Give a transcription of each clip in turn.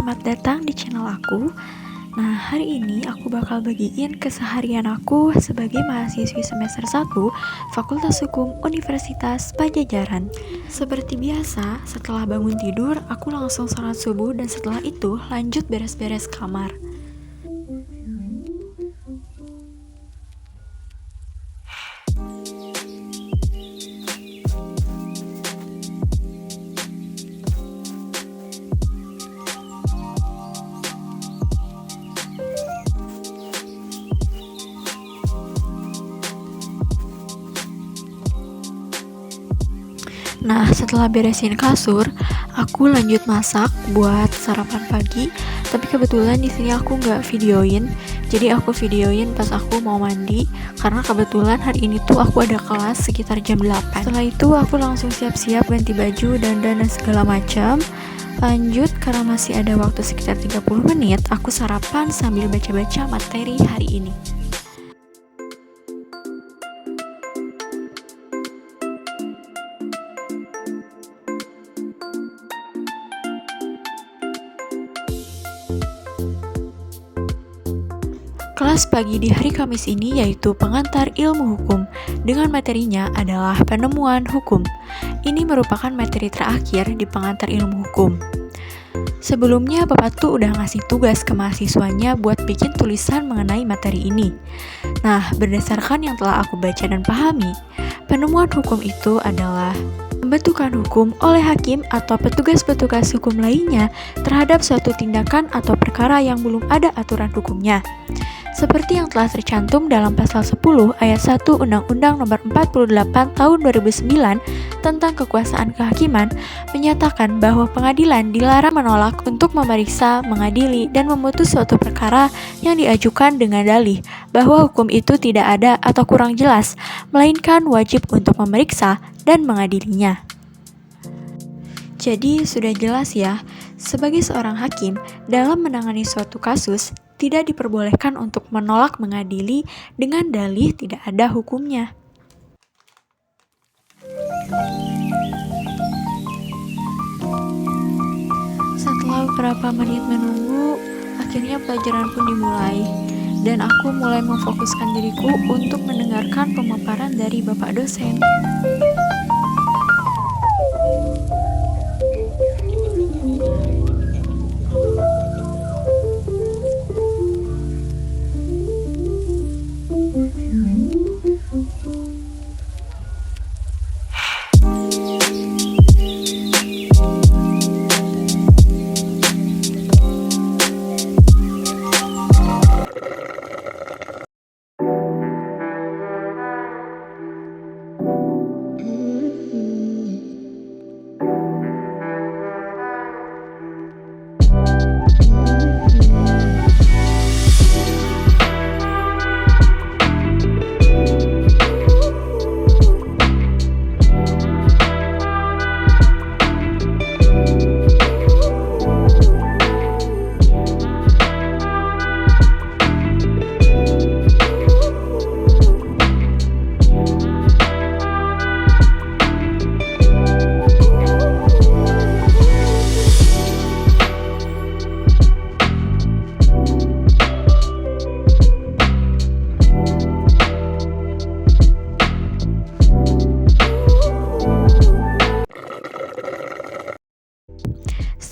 selamat datang di channel aku. Nah, hari ini aku bakal bagiin keseharian aku sebagai mahasiswi semester 1 Fakultas Hukum Universitas Pajajaran. Seperti biasa, setelah bangun tidur, aku langsung sholat subuh dan setelah itu lanjut beres-beres kamar. Nah, setelah beresin kasur, aku lanjut masak buat sarapan pagi. Tapi kebetulan di sini aku nggak videoin, jadi aku videoin pas aku mau mandi. Karena kebetulan hari ini tuh aku ada kelas sekitar jam 8. Setelah itu aku langsung siap-siap ganti baju, dandan dan segala macam. Lanjut, karena masih ada waktu sekitar 30 menit, aku sarapan sambil baca-baca materi hari ini. Kelas pagi di hari Kamis ini yaitu pengantar ilmu hukum, dengan materinya adalah penemuan hukum. Ini merupakan materi terakhir di pengantar ilmu hukum. Sebelumnya Bapak tuh udah ngasih tugas ke mahasiswanya buat bikin tulisan mengenai materi ini. Nah, berdasarkan yang telah aku baca dan pahami, penemuan hukum itu adalah pembentukan hukum oleh hakim atau petugas-petugas hukum lainnya terhadap suatu tindakan atau perkara yang belum ada aturan hukumnya. Seperti yang telah tercantum dalam pasal 10 ayat 1 Undang-Undang Nomor 48 Tahun 2009 tentang kekuasaan kehakiman, menyatakan bahwa pengadilan dilarang menolak untuk memeriksa, mengadili, dan memutus suatu perkara yang diajukan dengan dalih bahwa hukum itu tidak ada atau kurang jelas, melainkan wajib untuk memeriksa dan mengadilinya. Jadi sudah jelas ya, sebagai seorang hakim dalam menangani suatu kasus tidak diperbolehkan untuk menolak mengadili dengan dalih tidak ada hukumnya. Setelah beberapa menit menunggu, akhirnya pelajaran pun dimulai dan aku mulai memfokuskan diriku untuk mendengarkan pemaparan dari Bapak dosen.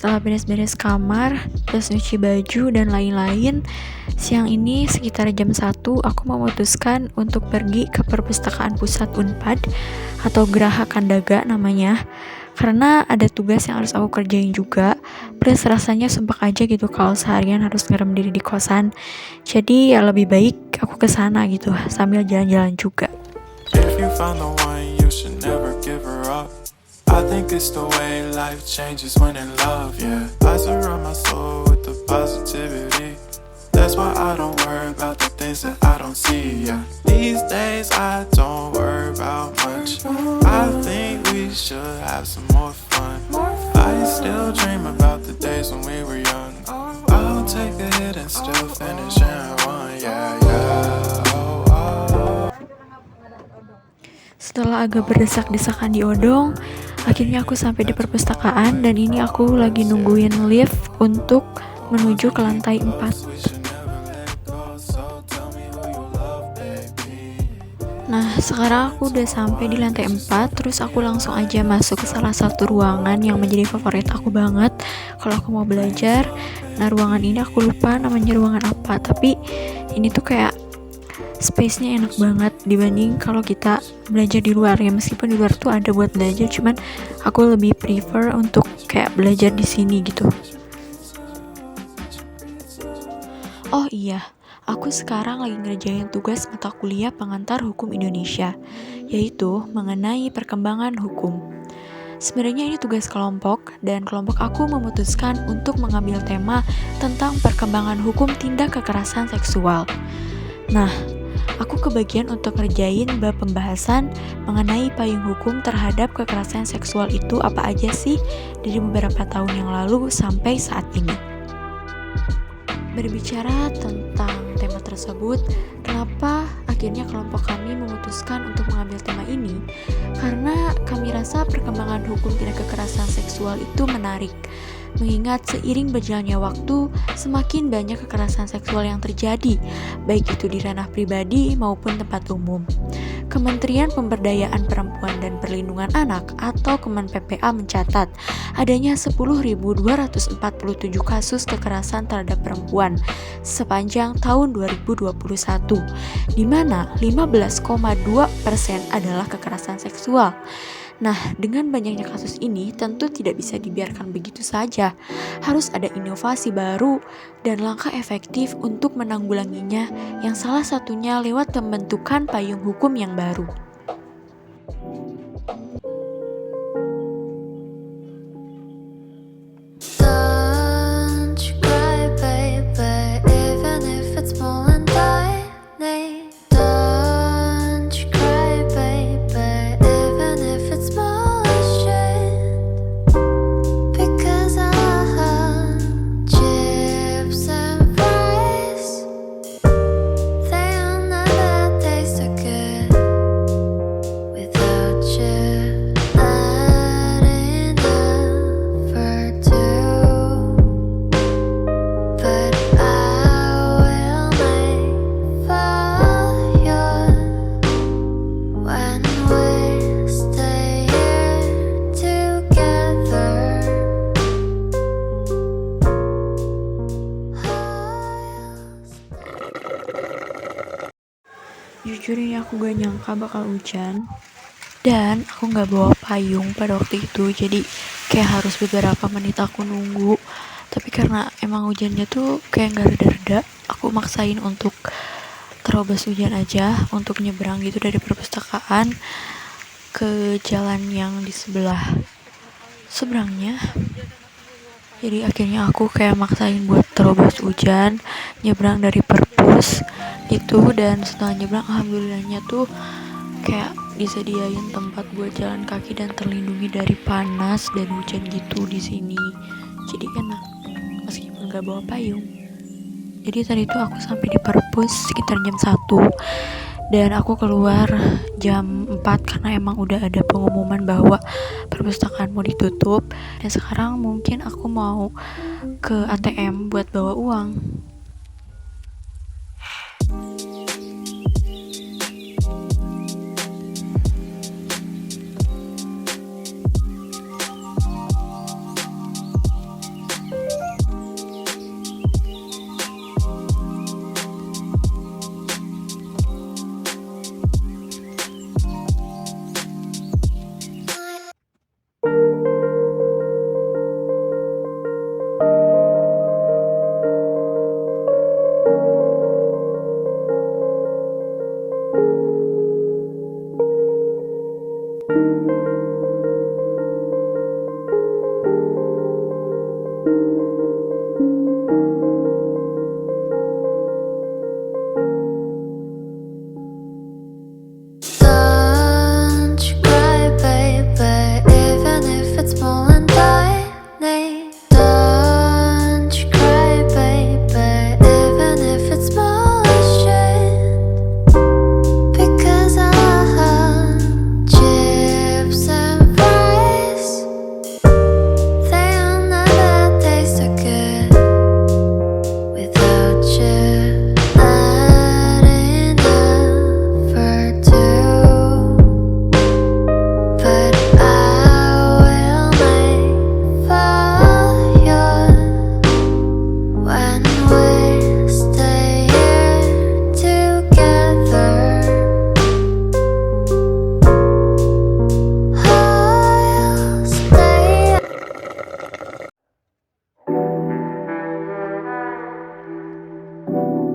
Setelah beres-beres kamar, terus nyuci baju dan lain-lain, siang ini sekitar jam 1 aku memutuskan untuk pergi ke perpustakaan pusat Unpad atau Geraha Kandaga namanya, karena ada tugas yang harus aku kerjain juga, plus rasanya sumpah aja gitu kalau seharian harus ngerem diri di kosan. Jadi ya lebih baik aku kesana gitu sambil jalan-jalan juga. If you find the one, you should never give her up. I think it's the way life changes when in love, yeah. I surround my soul with the positivity. That's why I don't worry about the things that I don't see, yeah. These days I don't worry about much. I think we should have some more fun. I still dream about the days when we were young. I'll take a hit and still finish in one, yeah, yeah. Oh, oh. Setelah agak berdesak-desakan di odong, Akhirnya aku sampai di perpustakaan dan ini aku lagi nungguin lift untuk menuju ke lantai 4. Nah, sekarang aku udah sampai di lantai 4, terus aku langsung aja masuk ke salah satu ruangan yang menjadi favorit aku banget kalau aku mau belajar. Nah, ruangan ini aku lupa namanya ruangan apa, tapi ini tuh kayak space-nya enak banget dibanding kalau kita belajar di luar ya. Meskipun di luar tuh ada buat belajar, cuman aku lebih prefer untuk kayak belajar di sini gitu. Oh iya, aku sekarang lagi ngerjain tugas mata kuliah pengantar hukum Indonesia, yaitu mengenai perkembangan hukum. Sebenarnya ini tugas kelompok, dan kelompok aku memutuskan untuk mengambil tema tentang perkembangan hukum tindak kekerasan seksual. Nah, aku kebagian untuk ngerjain bab pembahasan mengenai payung hukum terhadap kekerasan seksual itu apa aja sih dari beberapa tahun yang lalu sampai saat ini. Berbicara tentang tema tersebut, kenapa akhirnya kelompok kami memutuskan untuk mengambil tema ini? Karena kami rasa perkembangan hukum tindak kekerasan seksual itu menarik. Mengingat seiring berjalannya waktu, semakin banyak kekerasan seksual yang terjadi, baik itu di ranah pribadi maupun tempat umum. Kementerian Pemberdayaan Perempuan dan Perlindungan Anak atau Kemen PPA mencatat adanya 10.247 kasus kekerasan terhadap perempuan sepanjang tahun 2021, di mana 15,2% adalah kekerasan seksual. Nah, dengan banyaknya kasus ini tentu tidak bisa dibiarkan begitu saja. Harus ada inovasi baru dan langkah efektif untuk menanggulanginya, yang salah satunya lewat pembentukan payung hukum yang baru. Don't you cry, baby, even if it's small and tiny. Don't you cry, baby, even if it's small as shit. Because chips and fries, they'll never taste so good without you. Not enough for two, but I will make fire when we stay here together. Jujur ini aku gak nyangka bakal hujan, dan aku gak bawa payung pada waktu itu, jadi kayak harus beberapa menit aku nunggu. Tapi karena emang hujannya tuh kayak gak reda-reda, aku maksain untuk terobos hujan aja, untuk nyebrang gitu dari perpustakaan ke jalan yang di seberangnya. Jadi akhirnya aku kayak maksain buat terobos hujan, nyebrang dari perpus gitu, dan setelah nyebrang alhamdulillahnya tuh kayak disediain tempat buat jalan kaki dan terlindungi dari panas dan hujan gitu di sini. Jadi enak meskipun gak bawa payung. Jadi tadi tuh aku sampai di perpus sekitar jam 1 dan aku keluar jam 4 karena emang udah ada pengumuman bahwa perpustakaan mau ditutup. Dan sekarang mungkin aku mau ke ATM buat bawa uang. Thank